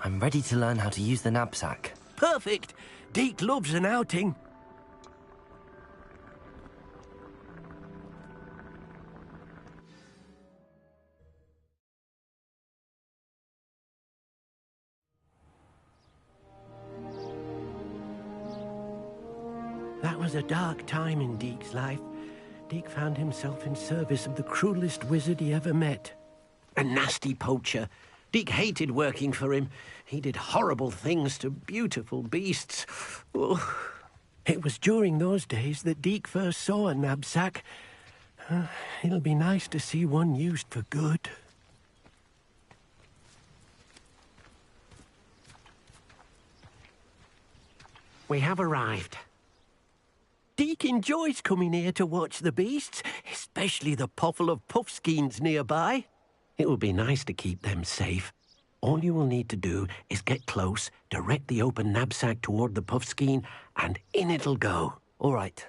I'm ready to learn how to use the knapsack. Perfect! Deke loves an outing. That was a dark time in Deke's life. Deke found himself in service of the cruelest wizard he ever met. A nasty poacher. Deke hated working for him. He did horrible things to beautiful beasts. Oh. It was during those days that Deke first saw a knapsack. It'll be nice to see one used for good. We have arrived. Deke enjoys coming here to watch the beasts, especially the potful of puffskeins nearby. It will be nice to keep them safe. All you will need to do is get close, direct the open knapsack toward the puffskein, and in it'll go. All right.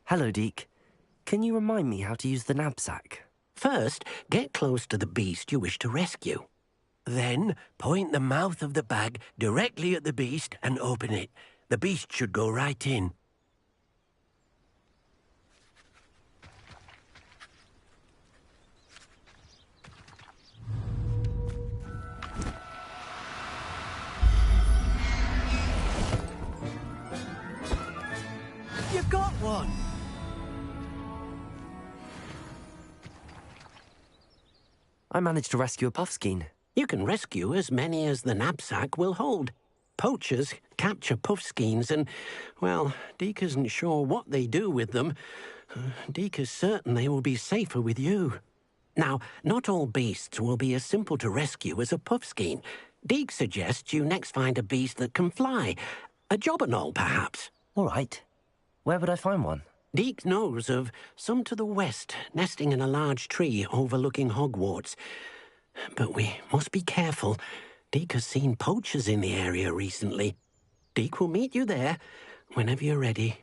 Hello, Deke. Can you remind me how to use the knapsack? First, get close to the beast you wish to rescue. Then, point the mouth of the bag directly at the beast and open it. The beast should go right in. You got one! I managed to rescue a puffskein. You can rescue as many as the knapsack will hold. Poachers capture puffskeins and, well, Deke isn't sure what they do with them. Deke is certain they will be safer with you. Now, not all beasts will be as simple to rescue as a puffskein. Deke suggests you next find a beast that can fly. A jobberknoll, perhaps. All right. Where would I find one? Deke knows of some to the west, nesting in a large tree overlooking Hogwarts. But we must be careful. Deke has seen poachers in the area recently. Deke will meet you there whenever you're ready.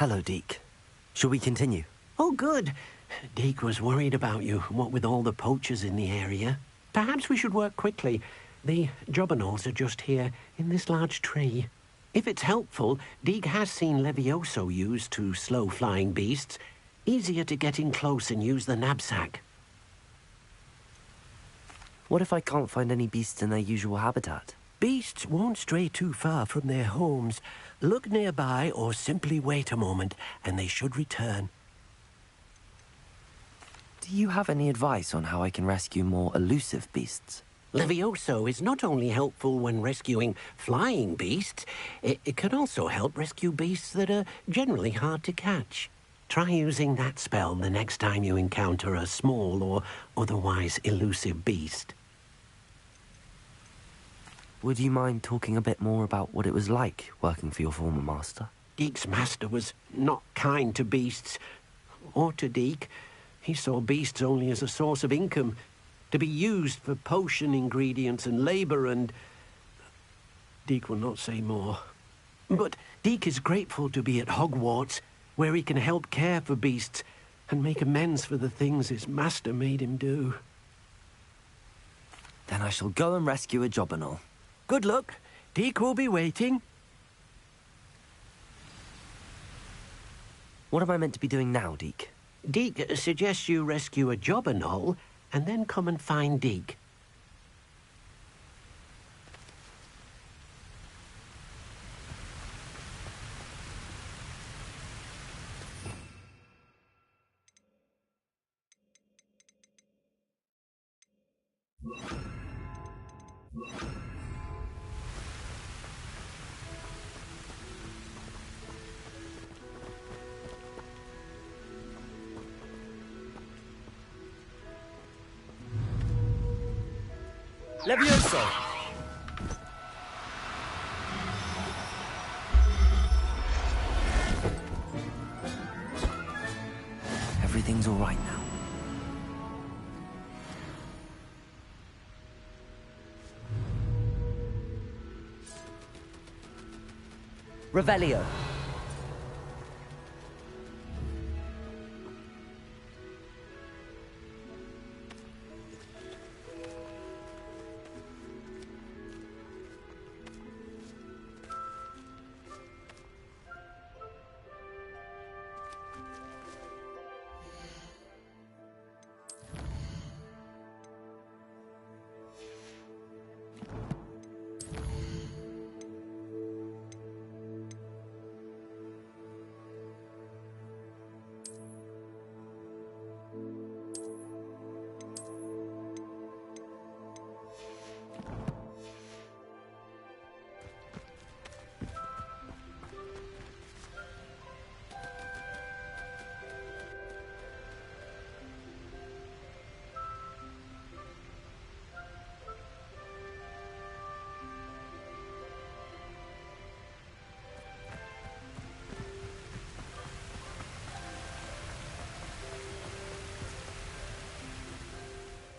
Hello, Deke. Shall we continue? Oh, good. Deke was worried about you, what with all the poachers in the area. Perhaps we should work quickly. The jobberknolls are just here, in this large tree. If it's helpful, Deke has seen Levioso used to slow flying beasts. Easier to get in close and use the knapsack. What if I can't find any beasts in their usual habitat? Beasts won't stray too far from their homes. Look nearby or simply wait a moment, and they should return. Do you have any advice on how I can rescue more elusive beasts? Levioso is not only helpful when rescuing flying beasts, it can also help rescue beasts that are generally hard to catch. Try using that spell the next time you encounter a small or otherwise elusive beast. Would you mind talking a bit more about what it was like working for your former master? Deke's master was not kind to beasts, or to Deke. He saw beasts only as a source of income, to be used for potion ingredients and labour, and Deke will not say more. But Deke is grateful to be at Hogwarts, where he can help care for beasts and make amends for the things his master made him do. Then I shall go and rescue a jobberknoll. Good luck. Deke will be waiting. What am I meant to be doing now, Deke? Deke suggests you rescue a jobberknoll and then come and find Deke. Levioso! Everything's all right now. Revelio.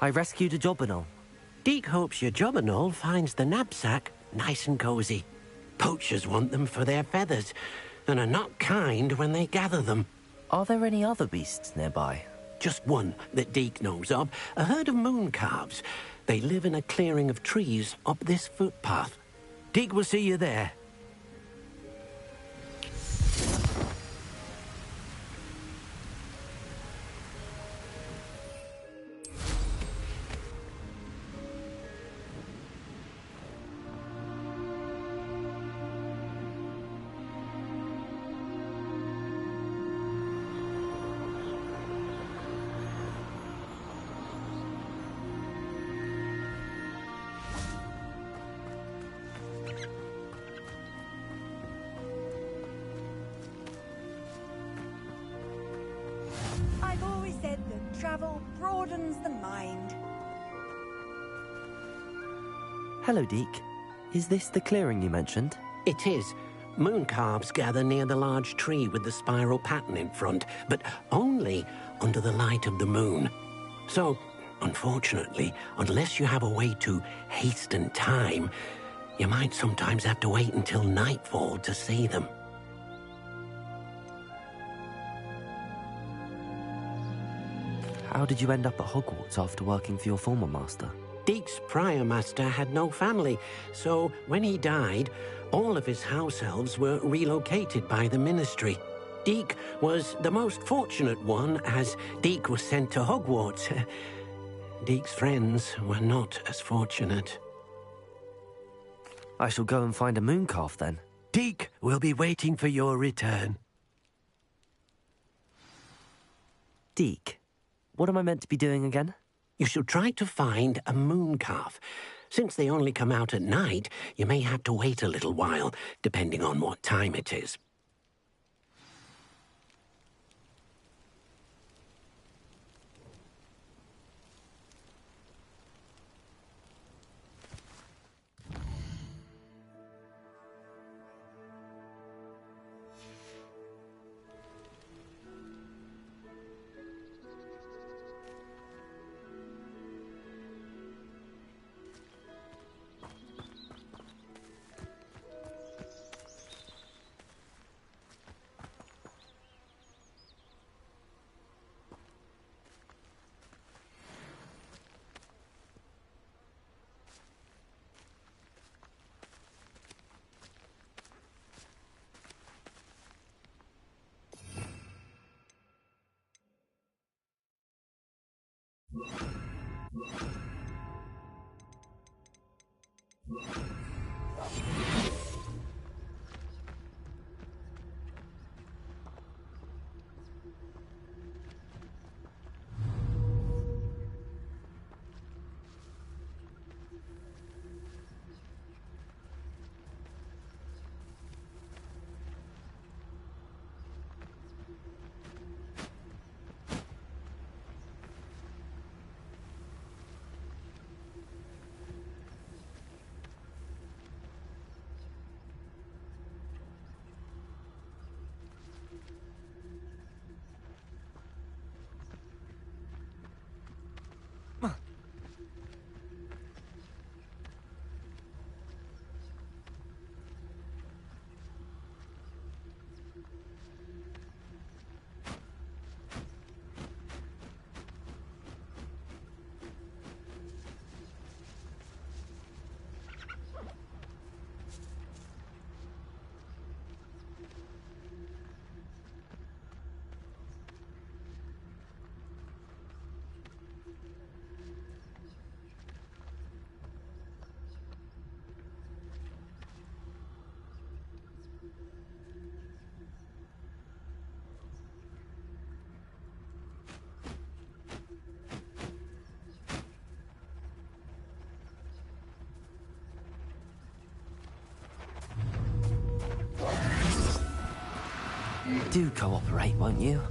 I rescued a jobberknoll. Deke hopes your jobberknoll finds the knapsack nice and cozy. Poachers want them for their feathers, and are not kind when they gather them. Are there any other beasts nearby? Just one that Deke knows of, a herd of moon calves. They live in a clearing of trees up this footpath. Deke will see you there. I've always said that travel broadens the mind. Hello, Deke. Is this the clearing you mentioned? It is. Moon calves gather near the large tree with the spiral pattern in front, but only under the light of the moon. So, unfortunately, unless you have a way to hasten time, you might sometimes have to wait until nightfall to see them. How did you end up at Hogwarts after working for your former master? Deek's prior master had no family, so when he died, all of his house elves were relocated by the ministry. Deek was the most fortunate one, as Deek was sent to Hogwarts. Deek's friends were not as fortunate. I shall go and find a mooncalf then. Deek will be waiting for your return. Deke, what am I meant to be doing again? You should try to find a mooncalf. Since they only come out at night, you may have to wait a little while, depending on what time it is. Do cooperate, won't you?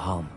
harm.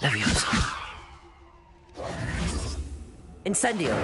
Leviosa. Incendio.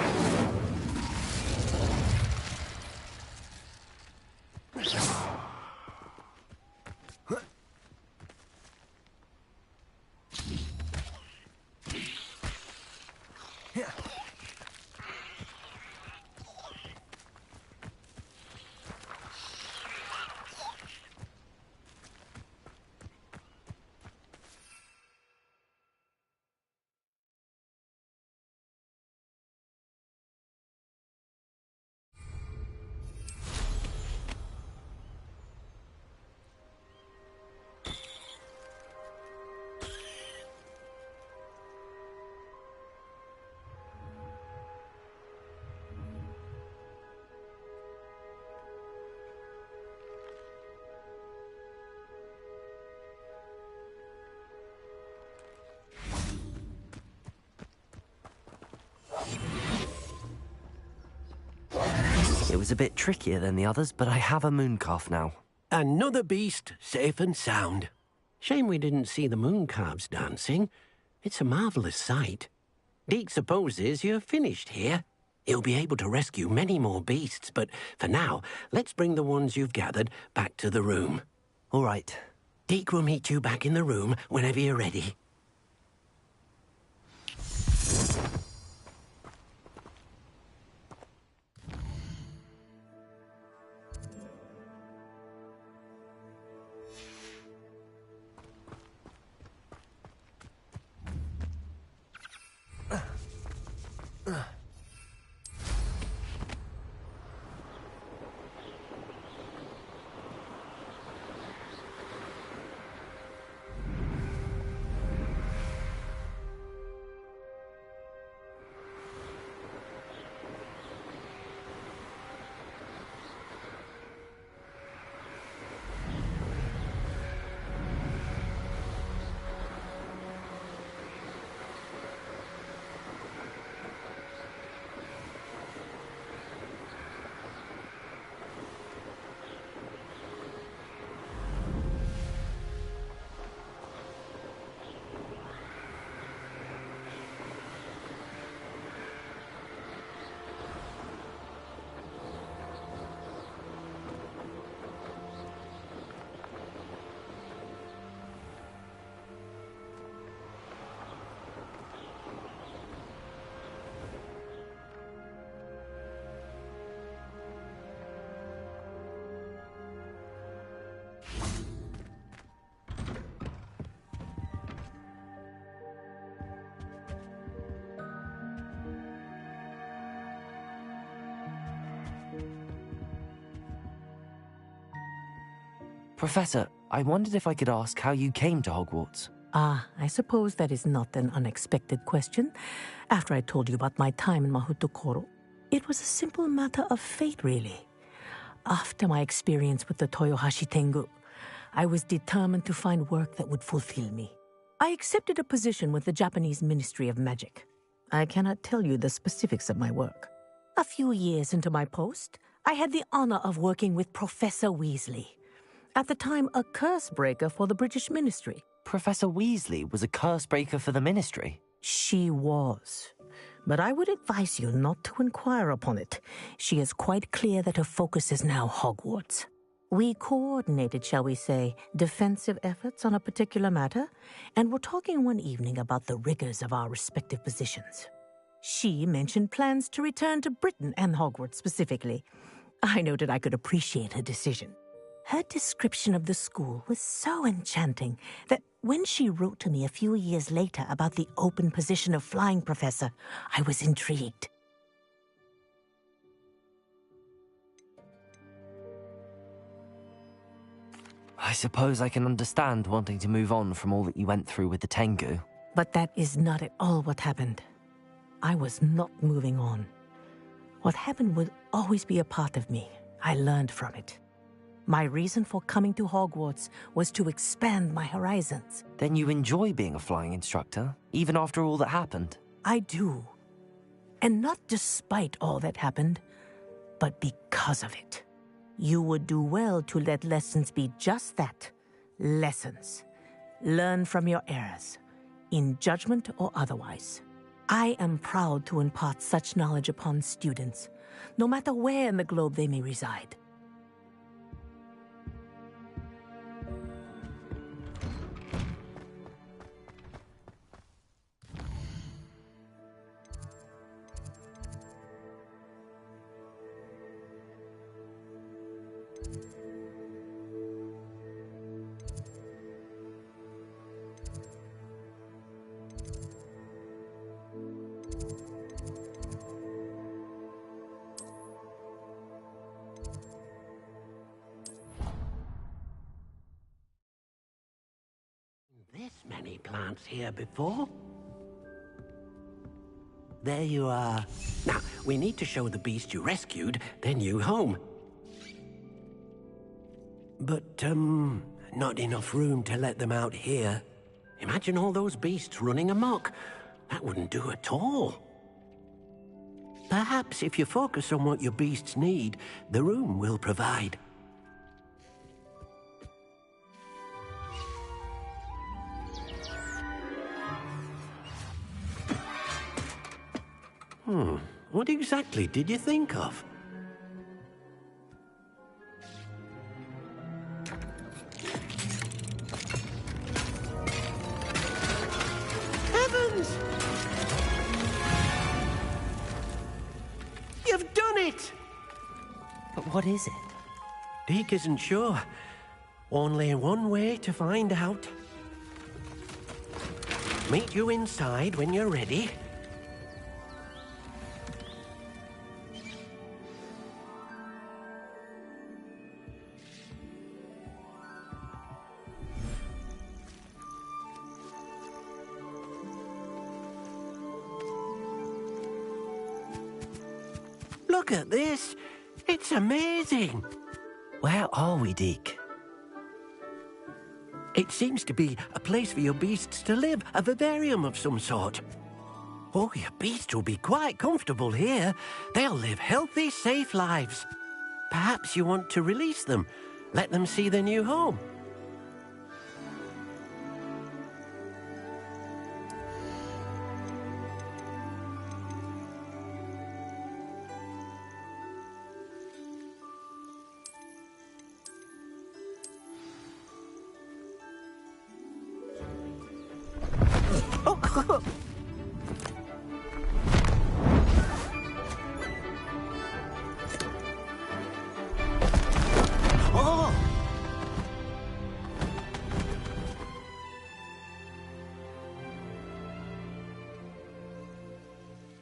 It was a bit trickier than the others, but I have a mooncalf now. Another beast, safe and sound. Shame we didn't see the mooncalves dancing. It's a marvellous sight. Deke supposes you're finished here. He'll be able to rescue many more beasts, but for now, let's bring the ones you've gathered back to the room. All right. Deke will meet you back in the room whenever you're ready. Professor, I wondered if I could ask how you came to Hogwarts. I suppose that is not an unexpected question. After I told you about my time in Mahutokoro, it was a simple matter of fate, really. After my experience with the Toyohashi Tengu, I was determined to find work that would fulfill me. I accepted a position with the Japanese Ministry of Magic. I cannot tell you the specifics of my work. A few years into my post, I had the honor of working with Professor Weasley, at the time a curse breaker for the British Ministry. Professor Weasley was a curse breaker for the Ministry. She was. But I would advise you not to inquire upon it. She is quite clear that her focus is now Hogwarts. We coordinated, shall we say, defensive efforts on a particular matter, and were talking one evening about the rigors of our respective positions. She mentioned plans to return to Britain and Hogwarts specifically. I noted I could appreciate her decision. Her description of the school was so enchanting that when she wrote to me a few years later about the open position of flying professor, I was intrigued. I suppose I can understand wanting to move on from all that you went through with the Tengu. But that is not at all what happened. I was not moving on. What happened would always be a part of me. I learned from it. My reason for coming to Hogwarts was to expand my horizons. Then you enjoy being a flying instructor, even after all that happened? I do. And not despite all that happened, but because of it. You would do well to let lessons be just that, lessons. Learn from your errors, in judgment or otherwise. I am proud to impart such knowledge upon students, no matter where in the globe they may reside. This many plants here before. There you are. Now, we need to show the beast you rescued their new home. But, not enough room to let them out here. Imagine all those beasts running amok. That wouldn't do at all. Perhaps if you focus on what your beasts need, the room will provide. What exactly did you think of? Heavens! You've done it! But what is it? Deke isn't sure. Only one way to find out. Meet you inside when you're ready. Look at this. It's amazing. Where are we, Deke? It seems to be a place for your beasts to live, a vivarium of some sort. Oh, your beasts will be quite comfortable here. They'll live healthy, safe lives. Perhaps you want to release them, let them see their new home.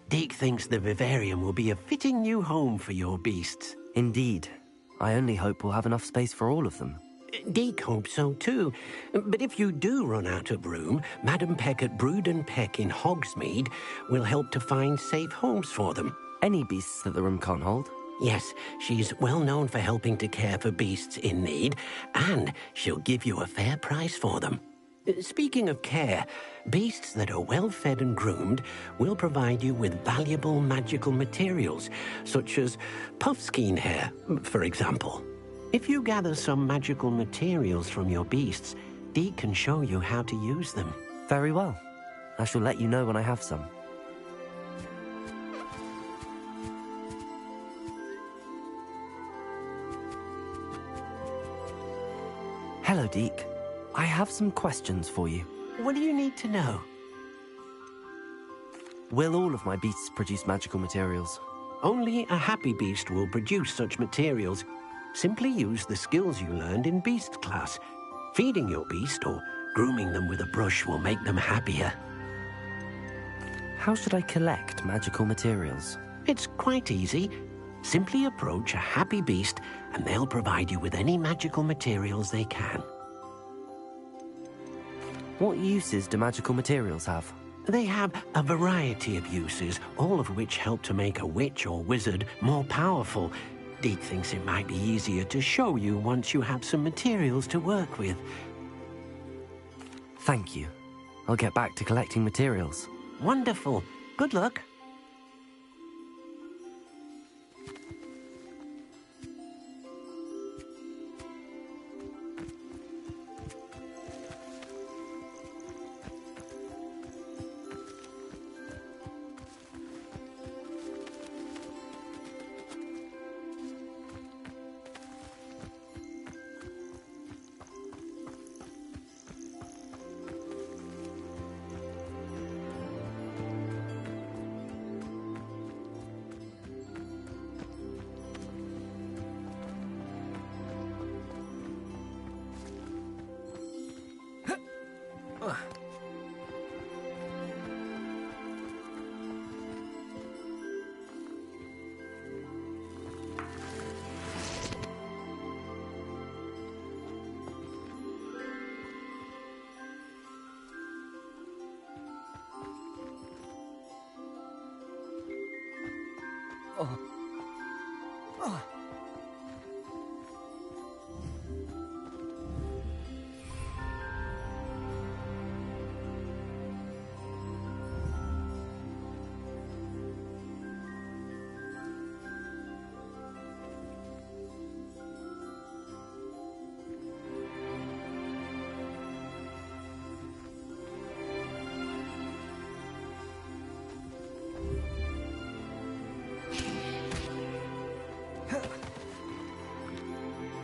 Deke thinks the vivarium will be a fitting new home for your beasts. Indeed. I only hope we'll have enough space for all of them. Deke hopes so too. But if you do run out of room, Madam Peck at Brood and Peck in Hogsmeade will help to find safe homes for them. Any beasts that the room can't hold? Yes, she's well known for helping to care for beasts in need, and she'll give you a fair price for them. Speaking of care, beasts that are well fed and groomed will provide you with valuable magical materials, such as puffskein hair, for example. If you gather some magical materials from your beasts, Deke can show you how to use them. Very well. I shall let you know when I have some. Hello, Deke. I have some questions for you. What do you need to know? Will all of my beasts produce magical materials? Only a happy beast will produce such materials. Simply use the skills you learned in beast class. Feeding your beast or grooming them with a brush will make them happier. How should I collect magical materials? It's quite easy. Simply approach a happy beast and they'll provide you with any magical materials they can. What uses do magical materials have? They have a variety of uses, all of which help to make a witch or wizard more powerful. Deke thinks it might be easier to show you once you have some materials to work with. Thank you. I'll get back to collecting materials. Wonderful. Good luck.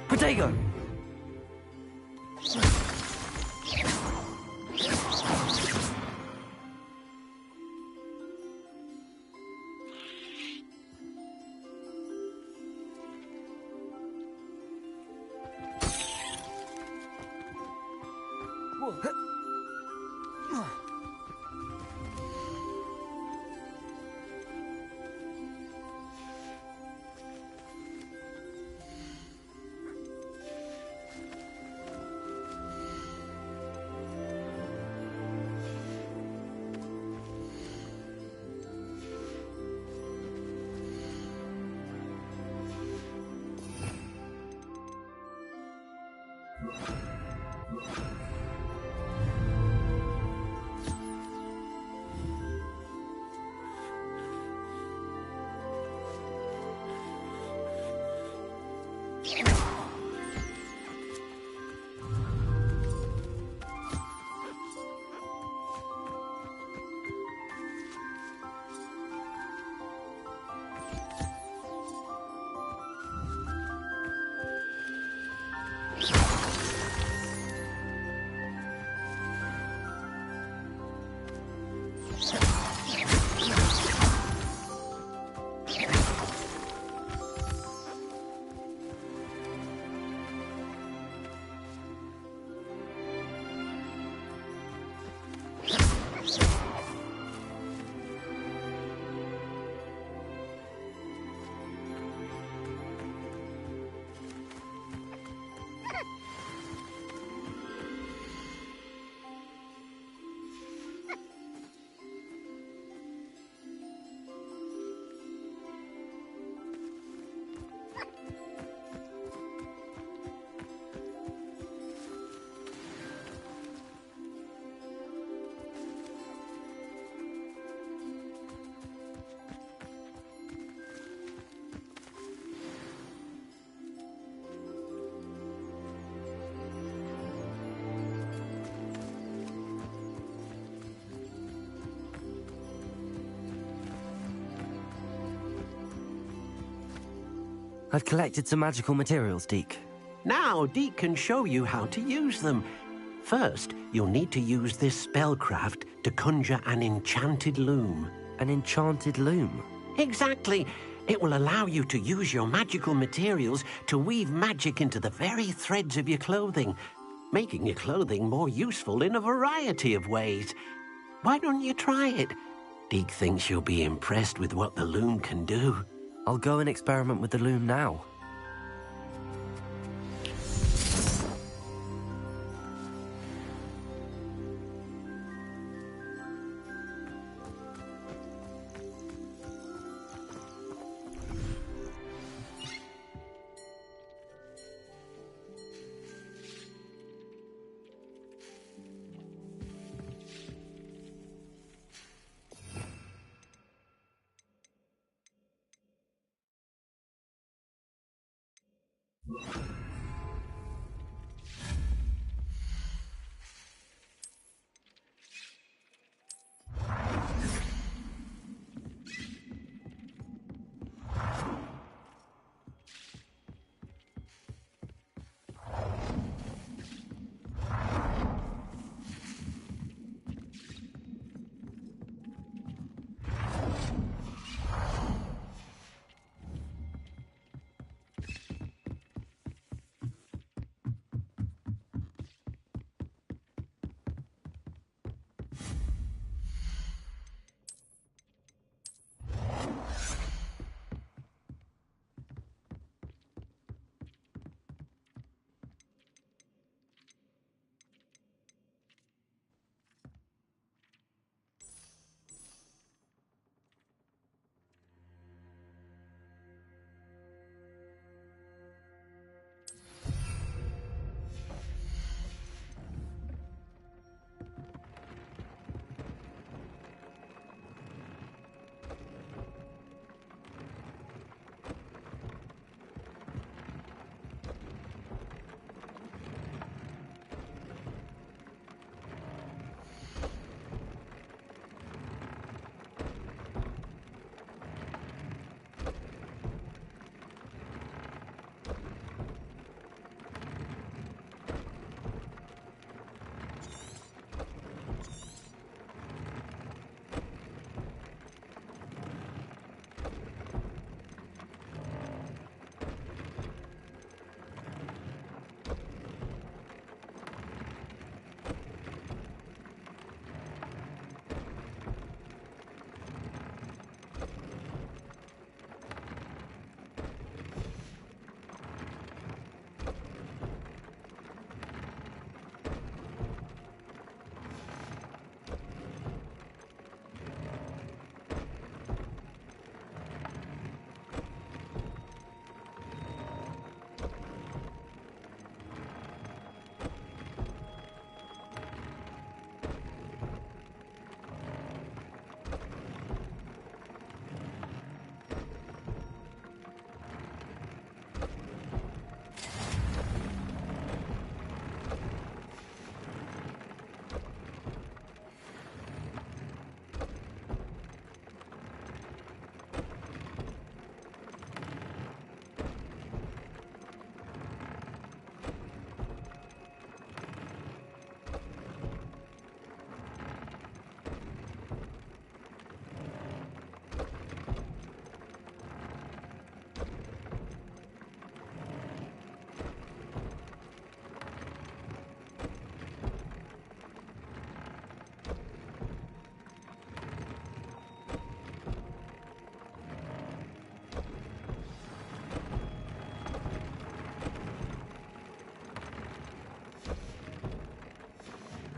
Protego! I've collected some magical materials, Deke. Now, Deke can show you how to use them. First, you'll need to use this spellcraft to conjure an enchanted loom. An enchanted loom? Exactly. It will allow you to use your magical materials to weave magic into the very threads of your clothing, making your clothing more useful in a variety of ways. Why don't you try it? Deke thinks you'll be impressed with what the loom can do. I'll go and experiment with the loom now.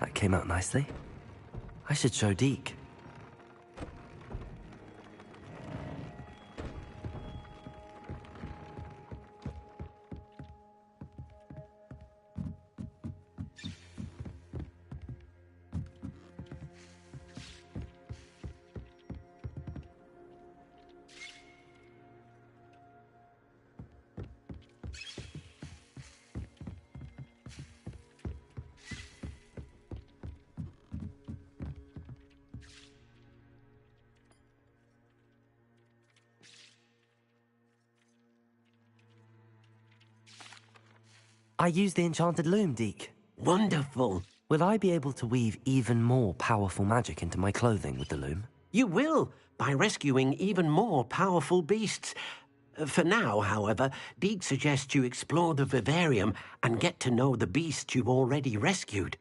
That came out nicely. I should show Deke. I use the enchanted loom, Deke. Wonderful. Will I be able to weave even more powerful magic into my clothing with the loom? You will, by rescuing even more powerful beasts. For now, however, Deke suggests you explore the vivarium and get to know the beasts you've already rescued.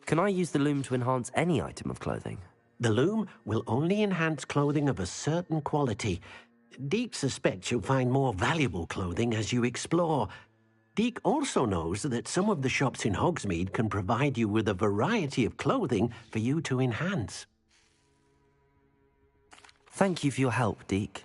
Can I use the loom to enhance any item of clothing? The loom will only enhance clothing of a certain quality. Deke suspects you'll find more valuable clothing as you explore. Deke also knows that some of the shops in Hogsmeade can provide you with a variety of clothing for you to enhance. Thank you for your help, Deke.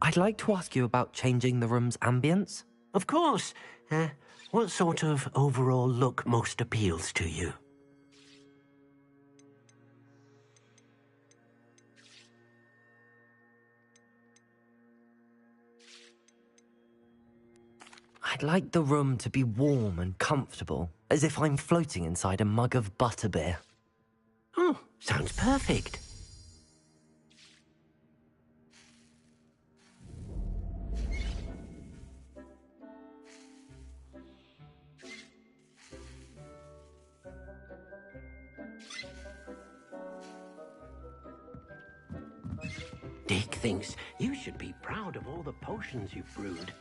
I'd like to ask you about changing the room's ambience. Of course. What sort of overall look most appeals to you? I'd like the room to be warm and comfortable, as if I'm floating inside a mug of butterbeer. Oh, sounds perfect. Deke thinks you should be proud of all the potions you've brewed.